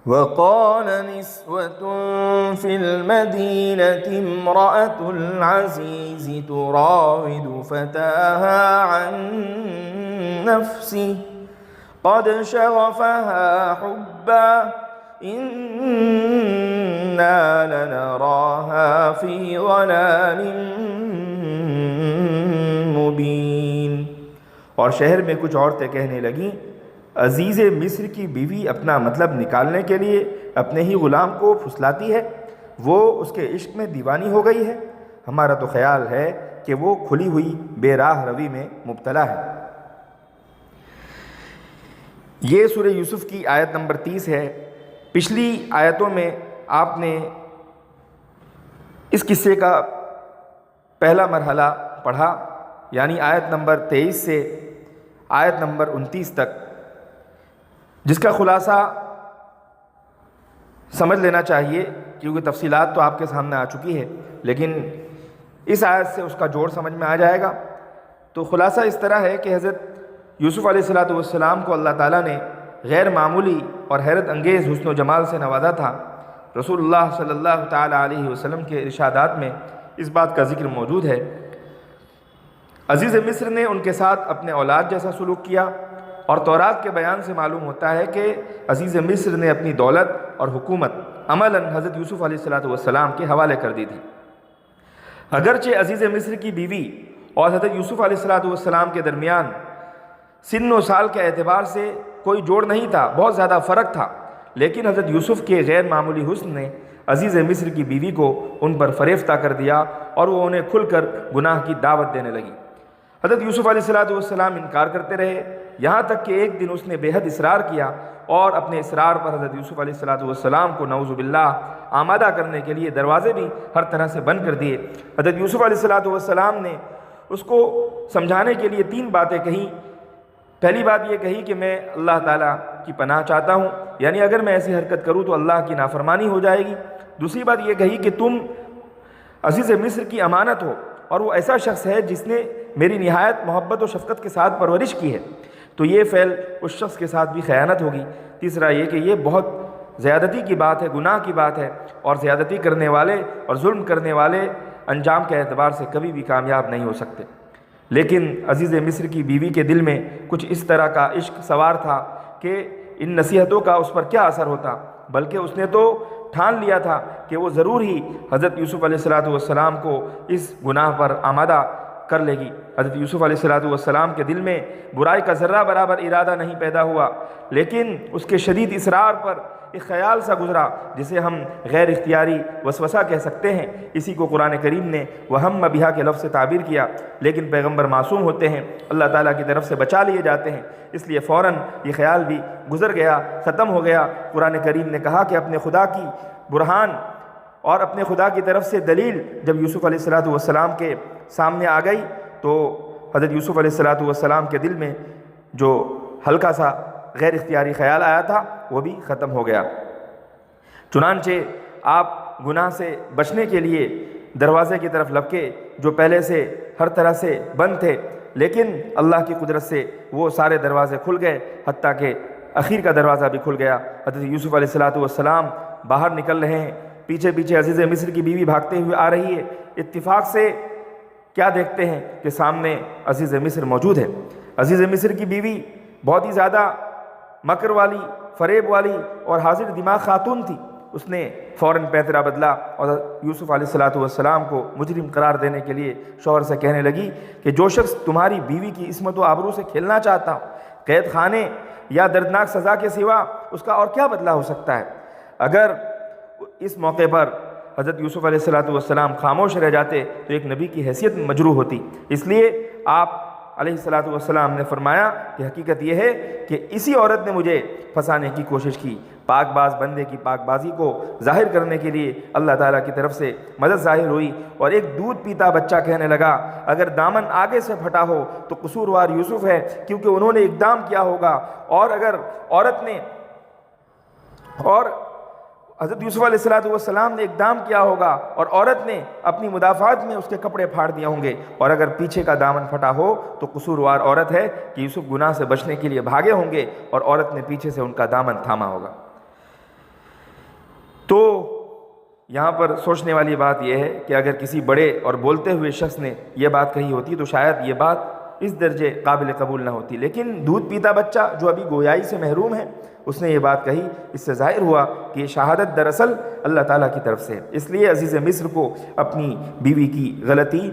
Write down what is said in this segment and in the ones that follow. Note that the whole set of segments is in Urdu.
وقال نسوة في المدينة امرأة العزيز تراود فتاها عن نفسه قد شغفها حبا إنا لنراها في ضلال مبين۔ اور شہر میں کچھ عورتیں کہنے لگیں، عزیز مصر کی بیوی اپنا مطلب نکالنے کے لیے اپنے ہی غلام کو پھسلاتی ہے، وہ اس کے عشق میں دیوانی ہو گئی ہے، ہمارا تو خیال ہے کہ وہ کھلی ہوئی بے راہ روی میں مبتلا ہے۔ یہ سورہ یوسف کی آیت نمبر 30 ہے۔ پچھلی آیتوں میں آپ نے اس قصے کا پہلا مرحلہ پڑھا، یعنی آیت نمبر 23 سے آیت نمبر 29 تک، جس کا خلاصہ سمجھ لینا چاہیے کیونکہ تفصیلات تو آپ کے سامنے آ چکی ہے، لیکن اس آیت سے اس کا جوڑ سمجھ میں آ جائے گا۔ تو خلاصہ اس طرح ہے کہ حضرت یوسف علیہ السلام کو اللہ تعالیٰ نے غیر معمولی اور حیرت انگیز حسن و جمال سے نوازا تھا۔ رسول اللہ صلی اللہ تعالیٰ علیہ وسلم کے ارشادات میں اس بات کا ذکر موجود ہے۔ عزیز مصر نے ان کے ساتھ اپنے اولاد جیسا سلوک کیا، اور تورات کے بیان سے معلوم ہوتا ہے کہ عزیز مصر نے اپنی دولت اور حکومت عملاً حضرت یوسف علیہ السلام کے حوالے کر دی تھی۔ اگرچہ عزیز مصر کی بیوی اور حضرت یوسف علیہ السلام کے درمیان سن و سال کے اعتبار سے کوئی جوڑ نہیں تھا، بہت زیادہ فرق تھا، لیکن حضرت یوسف کے غیر معمولی حسن نے عزیز مصر کی بیوی کو ان پر فریفتہ کر دیا اور وہ انہیں کھل کر گناہ کی دعوت دینے لگی۔ حضرت یوسف علیہ السلام انکار کرتے رہے، یہاں تک کہ ایک دن اس نے بے حد اصرار کیا اور اپنے اصرار پر حضرت یوسف علیہ السلام کو نعوذ باللہ آمادہ کرنے کے لیے دروازے بھی ہر طرح سے بند کر دیے۔ حضرت یوسف علیہ السلام نے اس کو سمجھانے کے لیے 3 باتیں کہیں۔ پہلی بات یہ کہی کہ میں اللہ تعالیٰ کی پناہ چاہتا ہوں، یعنی اگر میں ایسی حرکت کروں تو اللہ کی نافرمانی ہو جائے گی۔ دوسری بات یہ کہی کہ تم عزیز مصر کی امانت ہو اور وہ ایسا شخص ہے جس نے میری نہایت محبت و شفقت کے ساتھ پرورش کی ہے، تو یہ فعل اس شخص کے ساتھ بھی خیانت ہوگی۔ تیسرا یہ کہ یہ بہت زیادتی کی بات ہے، گناہ کی بات ہے، اور زیادتی کرنے والے اور ظلم کرنے والے انجام کے اعتبار سے کبھی بھی کامیاب نہیں ہو سکتے۔ لیکن عزیز مصر کی بیوی کے دل میں کچھ اس طرح کا عشق سوار تھا کہ ان نصیحتوں کا اس پر کیا اثر ہوتا، بلکہ اس نے تو ٹھان لیا تھا کہ وہ ضرور ہی حضرت یوسف علیہ السلام کو اس گناہ پر آمادہ کر لے گی۔ حضرت یوسف علیہ السلام کے دل میں برائی کا ذرہ برابر ارادہ نہیں پیدا ہوا، لیکن اس کے شدید اصرار پر ایک خیال سا گزرا جسے ہم غیر اختیاری وسوسہ کہہ سکتے ہیں۔ اسی کو قرآن کریم نے وہم بہا کے لفظ سے تعبیر کیا، لیکن پیغمبر معصوم ہوتے ہیں، اللہ تعالیٰ کی طرف سے بچا لیے جاتے ہیں، اس لیے فوراً یہ خیال بھی گزر گیا، ختم ہو گیا۔ قرآن کریم نے کہا کہ اپنے خدا کی برہان اور اپنے خدا کی طرف سے دلیل جب یوسف علیہ السلام کے سامنے آ گئی تو حضرت یوسف علیہ السلام کے دل میں جو ہلکا سا غیر اختیاری خیال آیا تھا وہ بھی ختم ہو گیا۔ چنانچہ آپ گناہ سے بچنے کے لیے دروازے کی طرف لپکے جو پہلے سے ہر طرح سے بند تھے، لیکن اللہ کی قدرت سے وہ سارے دروازے کھل گئے، حتیٰ کہ اخیر کا دروازہ بھی کھل گیا۔ حضرت یوسف علیہ السلام باہر نکل رہے ہیں، پیچھے پیچھے عزیز مصر کی بیوی بھاگتے ہوئے آ رہی ہے۔ اتفاق سے کیا دیکھتے ہیں کہ سامنے عزیز مصر موجود ہے۔ عزیز مصر کی بیوی بہت ہی زیادہ مکر والی، فریب والی اور حاضر دماغ خاتون تھی۔ اس نے فوراً پیترا بدلا اور یوسف علیہ السلام کو مجرم قرار دینے کے لیے شوہر سے کہنے لگی کہ جو شخص تمہاری بیوی کی عصمت و آبرو سے کھیلنا چاہتا ہو، قید خانے یا دردناک سزا کے سوا اس کا اور کیا بدلہ ہو سکتا ہے۔ اگر اس موقع پر حضرت یوسف علیہ السلام خاموش رہ جاتے تو ایک نبی کی حیثیت مجروح ہوتی، اس لیے آپ علیہ السلام نے فرمایا کہ حقیقت یہ ہے کہ اسی عورت نے مجھے پھنسانے کی کوشش کی۔ پاک باز بندے کی پاک بازی کو ظاہر کرنے کے لیے اللہ تعالیٰ کی طرف سے مدد ظاہر ہوئی، اور ایک دودھ پیتا بچہ کہنے لگا اگر دامن آگے سے پھٹا ہو تو قصوروار یوسف ہے، کیونکہ انہوں نے اقدام کیا ہوگا، اور اگر حضرت یوسف علیہ السلام نے اقدام کیا ہوگا اور عورت نے اپنی مدافعت میں اس کے کپڑے پھاڑ دیے ہوں گے، اور اگر پیچھے کا دامن پھٹا ہو تو قصوروار عورت ہے کہ یوسف گناہ سے بچنے کے لیے بھاگے ہوں گے اور عورت نے پیچھے سے ان کا دامن تھاما ہوگا۔ تو یہاں پر سوچنے والی بات یہ ہے کہ اگر کسی بڑے اور بولتے ہوئے شخص نے یہ بات کہی ہوتی تو شاید یہ بات اس درجے قابل قبول نہ ہوتی، لیکن دودھ پیتا بچہ جو ابھی گویائی سے محروم ہے اس نے یہ بات کہی، اس سے ظاہر ہوا کہ یہ شہادت دراصل اللہ تعالیٰ کی طرف سے ہے۔ اس لیے عزیز مصر کو اپنی بیوی کی غلطی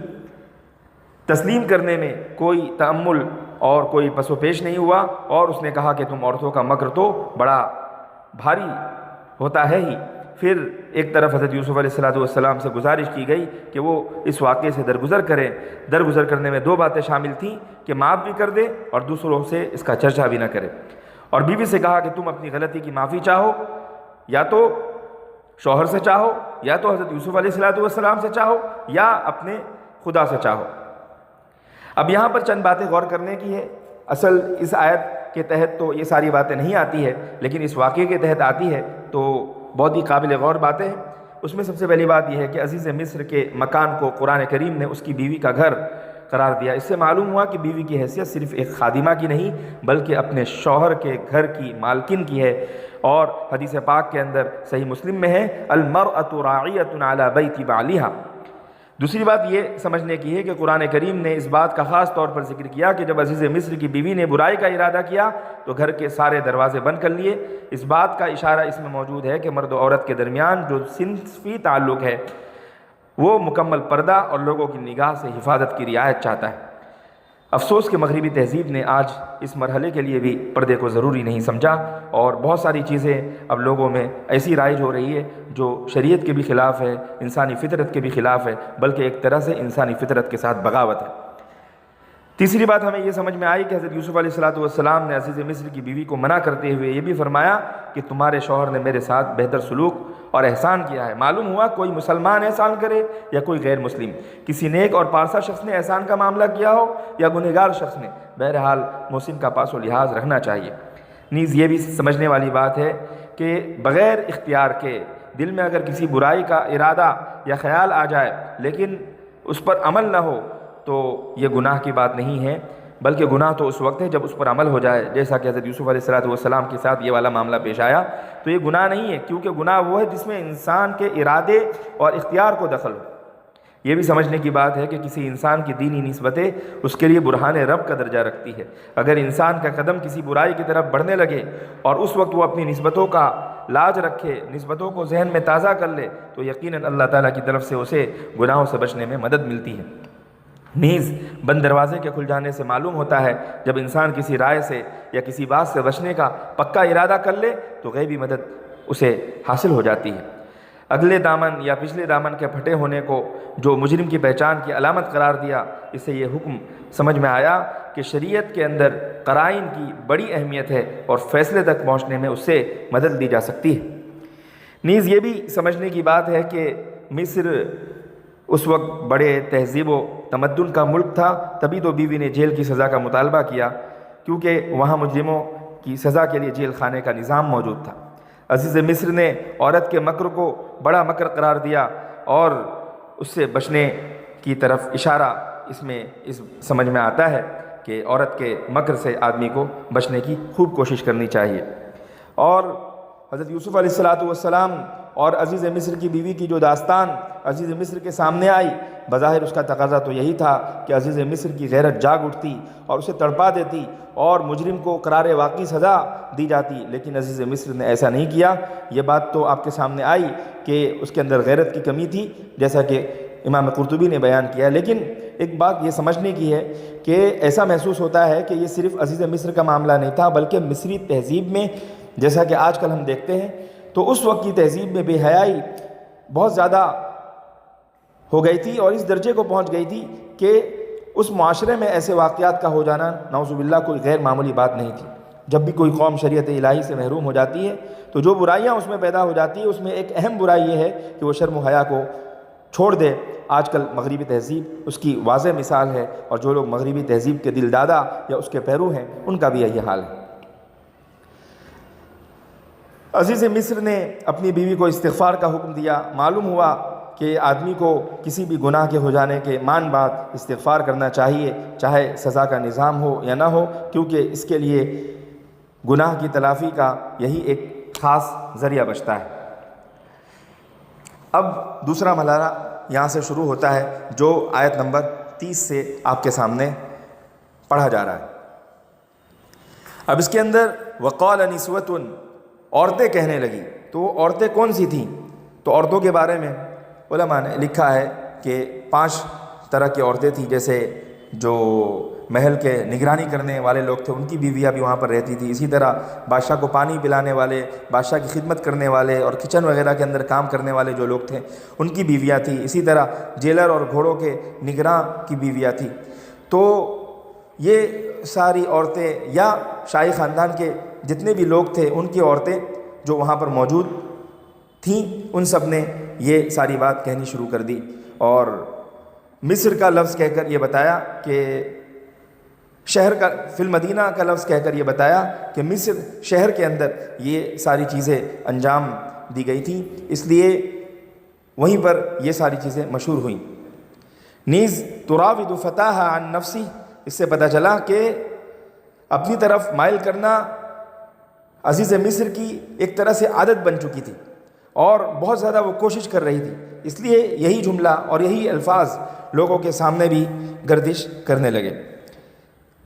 تسلیم کرنے میں کوئی تأمل اور کوئی پس و پیش نہیں ہوا، اور اس نے کہا کہ تم عورتوں کا مکر تو بڑا بھاری ہوتا ہے ہی۔ پھر ایک طرف حضرت یوسف علیہ السلام سے گزارش کی گئی کہ وہ اس واقعے سے درگزر کریں۔ درگزر کرنے میں دو باتیں شامل تھیں کہ معاف بھی کر دے اور دوسروں سے اس کا چرچا بھی نہ کرے، اور بیوی سے کہا کہ تم اپنی غلطی کی معافی چاہو، یا تو شوہر سے چاہو، یا تو حضرت یوسف علیہ السلام سے چاہو، یا اپنے خدا سے چاہو۔ اب یہاں پر چند باتیں غور کرنے کی ہے۔ اصل اس آیت کے تحت تو یہ ساری باتیں نہیں آتی ہے، لیکن اس واقعے کے تحت آتی ہے تو بہت ہی قابل غور باتیں ہیں۔ اس میں سب سے پہلی بات یہ ہے کہ عزیز مصر کے مکان کو قرآن کریم نے اس کی بیوی کا گھر قرار دیا۔ اس سے معلوم ہوا کہ بیوی کی حیثیت صرف ایک خادمہ کی نہیں بلکہ اپنے شوہر کے گھر کی مالکن کی ہے، اور حدیث پاک کے اندر صحیح مسلم میں ہے المرأۃ راعیۃ علی بیت بعلیہا۔ دوسری بات یہ سمجھنے کی ہے کہ قرآن کریم نے اس بات کا خاص طور پر ذکر کیا کہ جب عزیز مصر کی بیوی نے برائی کا ارادہ کیا تو گھر کے سارے دروازے بند کر لیے۔ اس بات کا اشارہ اس میں موجود ہے کہ مرد و عورت کے درمیان جو صنفی تعلق ہے وہ مکمل پردہ اور لوگوں کی نگاہ سے حفاظت کی رعایت چاہتا ہے۔ افسوس کہ مغربی تہذیب نے آج اس مرحلے کے لیے بھی پردے کو ضروری نہیں سمجھا، اور بہت ساری چیزیں اب لوگوں میں ایسی رائج ہو رہی ہے جو شریعت کے بھی خلاف ہے، انسانی فطرت کے بھی خلاف ہے، بلکہ ایک طرح سے انسانی فطرت کے ساتھ بغاوت ہے۔ تیسری بات ہمیں یہ سمجھ میں آئی کہ حضرت یوسف علیہ السلام نے عزیز مصر کی بیوی کو منع کرتے ہوئے یہ بھی فرمایا کہ تمہارے شوہر نے میرے ساتھ بہتر سلوک اور احسان کیا ہے۔ معلوم ہوا کوئی مسلمان احسان کرے یا کوئی غیر مسلم، کسی نیک اور پارسا شخص نے احسان کا معاملہ کیا ہو یا گنہگار شخص نے، بہرحال محسن کا پاس و لحاظ رکھنا چاہیے۔ نیز یہ بھی سمجھنے والی بات ہے کہ بغیر اختیار کے دل میں اگر کسی برائی کا ارادہ یا خیال آ جائے لیکن اس پر عمل نہ ہو تو یہ گناہ کی بات نہیں ہے، بلکہ گناہ تو اس وقت ہے جب اس پر عمل ہو جائے، جیسا کہ حضرت یوسف علیہ السلام کے ساتھ یہ والا معاملہ پیش آیا۔ تو یہ گناہ نہیں ہے، کیونکہ گناہ وہ ہے جس میں انسان کے ارادے اور اختیار کو دخل ہو۔ یہ بھی سمجھنے کی بات ہے کہ کسی انسان کی دینی نسبتیں اس کے لیے برہان رب کا درجہ رکھتی ہے۔ اگر انسان کا قدم کسی برائی کی طرف بڑھنے لگے اور اس وقت وہ اپنی نسبتوں کا لاج رکھے، نسبتوں کو ذہن میں تازہ کر لے، تو یقیناً اللہ تعالیٰ کی طرف سے اسے گناہوں سے بچنے میں مدد ملتی ہے۔ نیز بند دروازے کے کھل جانے سے معلوم ہوتا ہے جب انسان کسی رائے سے یا کسی بات سے بچنے کا پکا ارادہ کر لے تو غیبی مدد اسے حاصل ہو جاتی ہے۔ اگلے دامن یا پچھلے دامن کے پھٹے ہونے کو جو مجرم کی پہچان کی علامت قرار دیا، اس سے یہ حکم سمجھ میں آیا کہ شریعت کے اندر قرائن کی بڑی اہمیت ہے اور فیصلے تک پہنچنے میں اس سے مدد لی جا سکتی ہے۔ نیز یہ بھی سمجھنے کی بات ہے کہ مصر اس وقت بڑے تہذیب و تمدن کا ملک تھا، تبھی تو بیوی نے جیل کی سزا کا مطالبہ کیا، کیونکہ وہاں مجرموں کی سزا کے لیے جیل خانے کا نظام موجود تھا۔ عزیز مصر نے عورت کے مکر کو بڑا مکر قرار دیا اور اس سے بچنے کی طرف اشارہ اس سمجھ میں آتا ہے کہ عورت کے مکر سے آدمی کو بچنے کی خوب کوشش کرنی چاہیے۔ اور حضرت یوسف علیہ السلام اور عزیز مصر کی بیوی کی جو داستان عزیز مصر کے سامنے آئی، بظاہر اس کا تقاضا تو یہی تھا کہ عزیز مصر کی غیرت جاگ اٹھتی اور اسے تڑپا دیتی اور مجرم کو قرار واقعی سزا دی جاتی، لیکن عزیز مصر نے ایسا نہیں کیا۔ یہ بات تو آپ کے سامنے آئی کہ اس کے اندر غیرت کی کمی تھی، جیسا کہ امام قرطبی نے بیان کیا، لیکن ایک بات یہ سمجھنے کی ہے کہ ایسا محسوس ہوتا ہے کہ یہ صرف عزیز مصر کا معاملہ نہیں تھا، بلکہ مصری تہذیب میں جیسا کہ آج کل ہم دیکھتے ہیں تو اس وقت کی تہذیب میں بے حیائی بہت زیادہ ہو گئی تھی اور اس درجے کو پہنچ گئی تھی کہ اس معاشرے میں ایسے واقعات کا ہو جانا نعوذ باللہ کوئی غیر معمولی بات نہیں تھی۔ جب بھی کوئی قوم شریعت الہی سے محروم ہو جاتی ہے تو جو برائیاں اس میں پیدا ہو جاتی ہیں، اس میں ایک اہم برائی یہ ہے کہ وہ شرم و حیا کو چھوڑ دے۔ آج کل مغربی تہذیب اس کی واضح مثال ہے، اور جو لوگ مغربی تہذیب کے دل دادا یا اس کے پیرو ہیں ان کا بھی یہی حال ہے۔ عزیز مصر نے اپنی بیوی کو استغفار کا حکم دیا۔ معلوم ہوا کہ آدمی کو کسی بھی گناہ کے ہو جانے کے مان بعد استغفار کرنا چاہیے، چاہے سزا کا نظام ہو یا نہ ہو، کیونکہ اس کے لیے گناہ کی تلافی کا یہی ایک خاص ذریعہ بچتا ہے۔ اب دوسرا مرحلہ یہاں سے شروع ہوتا ہے جو آیت نمبر 30 سے آپ کے سامنے پڑھا جا رہا ہے۔ اب اس کے اندر وقال نسوۃ، عورتیں کہنے لگی، تو وہ عورتیں کون سی تھیں؟ تو عورتوں کے بارے میں علماء نے لکھا ہے کہ 5 طرح کی عورتیں تھیں، جیسے جو محل کے نگرانی کرنے والے لوگ تھے ان کی بیویاں بھی وہاں پر رہتی تھی، اسی طرح بادشاہ کو پانی پلانے والے، بادشاہ کی خدمت کرنے والے اور کچن وغیرہ کے اندر کام کرنے والے جو لوگ تھے ان کی بیویاں تھیں، اسی طرح جیلر اور گھوڑوں کے نگراں کی بیویاں تھیں۔ تو یہ ساری عورتیں یا شاہی خاندان کے جتنے بھی لوگ تھے ان کی عورتیں جو وہاں پر موجود تھیں ان سب نے یہ ساری بات کہنی شروع کر دی، اور مصر کا لفظ کہہ کر یہ بتایا کہ شہر کا فی المدینہ کا لفظ کہہ کر یہ بتایا کہ مصر شہر کے اندر یہ ساری چیزیں انجام دی گئی تھیں، اس لیے وہیں پر یہ ساری چیزیں مشہور ہوئیں۔ نیز تراود فتاها عن نفسی، اس سے پتہ چلا کہ اپنی طرف مائل کرنا عزیز مصر کی ایک طرح سے عادت بن چکی تھی اور بہت زیادہ وہ کوشش کر رہی تھی، اس لیے یہی جملہ اور یہی الفاظ لوگوں کے سامنے بھی گردش کرنے لگے۔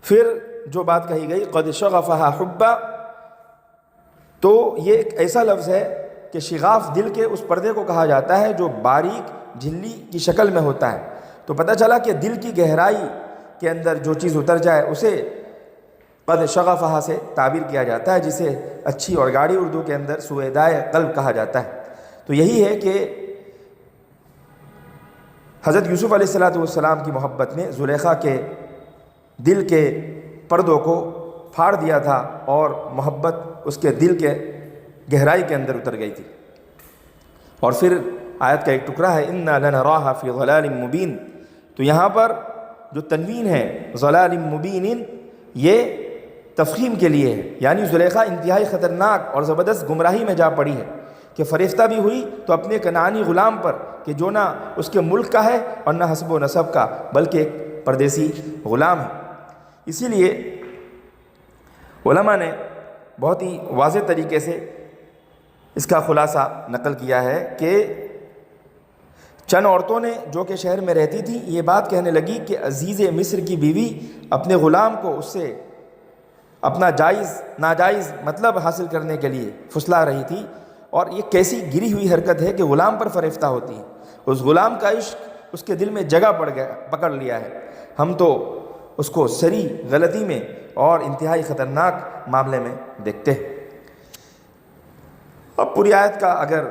پھر جو بات کہی گئی قد شغفها حبا، تو یہ ایک ایسا لفظ ہے کہ شغاف دل کے اس پردے کو کہا جاتا ہے جو باریک جھلی کی شکل میں ہوتا ہے۔ تو پتہ چلا کہ دل کی گہرائی کے اندر جو چیز اتر جائے اسے قد شغفها سے تعبیر کیا جاتا ہے، جسے اچھی اور گاڑی اردو کے اندر سویدائے قلب کہا جاتا ہے۔ تو یہی ہے کہ حضرت یوسف علیہ السلام کی محبت نے زلیخا کے دل کے پردوں کو پھاڑ دیا تھا اور محبت اس کے دل کے گہرائی کے اندر اتر گئی تھی۔ اور پھر آیت کا ایک ٹکڑا ہے انا لنراها فی ضلال مبین، تو یہاں پر جو تنوین ہے ضلال مبین یہ تفخیم کے لیے ہے، یعنی زلیخا انتہائی خطرناک اور زبردست گمراہی میں جا پڑی ہے کہ فریفتہ بھی ہوئی تو اپنے کنعانی غلام پر کہ جو نہ اس کے ملک کا ہے اور نہ حسب و نسب کا بلکہ ایک پردیسی غلام ہے۔ اسی لیے علماء نے بہت ہی واضح طریقے سے اس کا خلاصہ نقل کیا ہے کہ چند عورتوں نے جو کہ شہر میں رہتی تھیں یہ بات کہنے لگی کہ عزیز مصر کی بیوی اپنے غلام کو اس سے اپنا ناجائز مطلب حاصل کرنے کے لیے پھسلا رہی تھی، اور یہ کیسی گری ہوئی حرکت ہے کہ غلام پر فریفتہ ہوتی ہے۔ اس غلام کا عشق اس کے دل میں جگہ پکڑ لیا ہے، ہم تو اس کو سری غلطی میں اور انتہائی خطرناک معاملے میں دیکھتے ہیں۔ اب پوری آیت کا اگر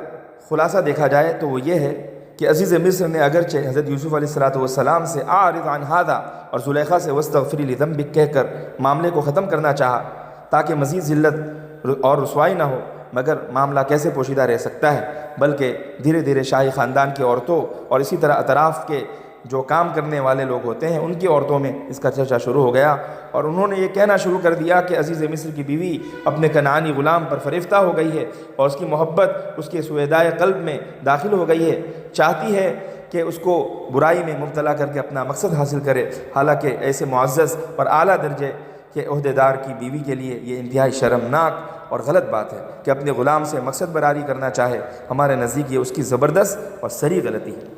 خلاصہ دیکھا جائے تو وہ یہ ہے کہ عزیز مصر نے اگرچہ حضرت یوسف علیہ السلام سے اعرض عن ھذا اور زلیخا سے واستغفری لذنبک کہہ کر معاملے کو ختم کرنا چاہا تاکہ مزید ذلت اور رسوائی نہ ہو، مگر معاملہ کیسے پوشیدہ رہ سکتا ہے، بلکہ دھیرے دھیرے شاہی خاندان کی عورتوں اور اسی طرح اطراف کے جو کام کرنے والے لوگ ہوتے ہیں ان کی عورتوں میں اس کا چرچا شروع ہو گیا، اور انہوں نے یہ کہنا شروع کر دیا کہ عزیز مصر کی بیوی اپنے کنعانی غلام پر فریفتہ ہو گئی ہے اور اس کی محبت اس کے سویدائے قلب میں داخل ہو گئی ہے، چاہتی ہے کہ اس کو برائی میں مبتلا کر کے اپنا مقصد حاصل کرے، حالانکہ ایسے معزز اور اعلیٰ درجے کے عہدیدار کی بیوی کے لیے یہ انتہائی شرمناک اور غلط بات ہے کہ اپنے غلام سے مقصد براری کرنا چاہے۔ ہمارے نزدیک یہ اس کی زبردست اور سری غلطی ہے۔